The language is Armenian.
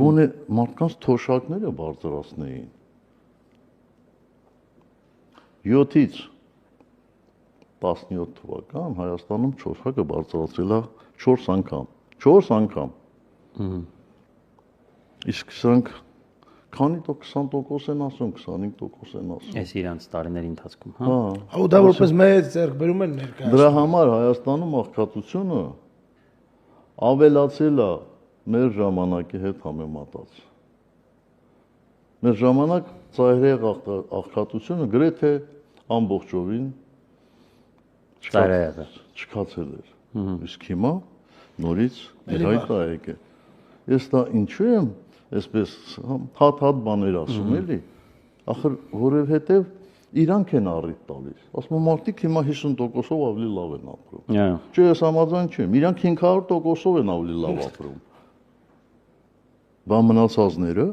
գոնե մարդկանց թոշակները բարձրացնեին 7-ից 17 թվական Հայաստանում թոշակը բարձրացել է 4 անգամ իսկ սրանք քանի 20% են ասում 25% են ասում Այս իրանց տարիների ընթացքում հա Հա դա որպես մեծ ձեռքբերում են ներկայացնում Դրա համար Հայաստանում աղքատությունը ավելացել է մեր ժամանակի հետ համեմատած Մեր ժամանակ ծայրահեղ աղքատությունը գրեթե ամբողջովին չքացել էր իսկ հիմա նորից հայտ է եկել Ես դա ինչու եմ այսպես հատ բաներ ասում էլի ախր որովհետև իրանք են առիթ տալիս ասում եմ մարդիկ հիմա 50%-ով ավելի լավ են ապրում Չէ ես համաձայն չեմ իրանք 500%-ով են ավելի լավ ապրում Բա մնացածները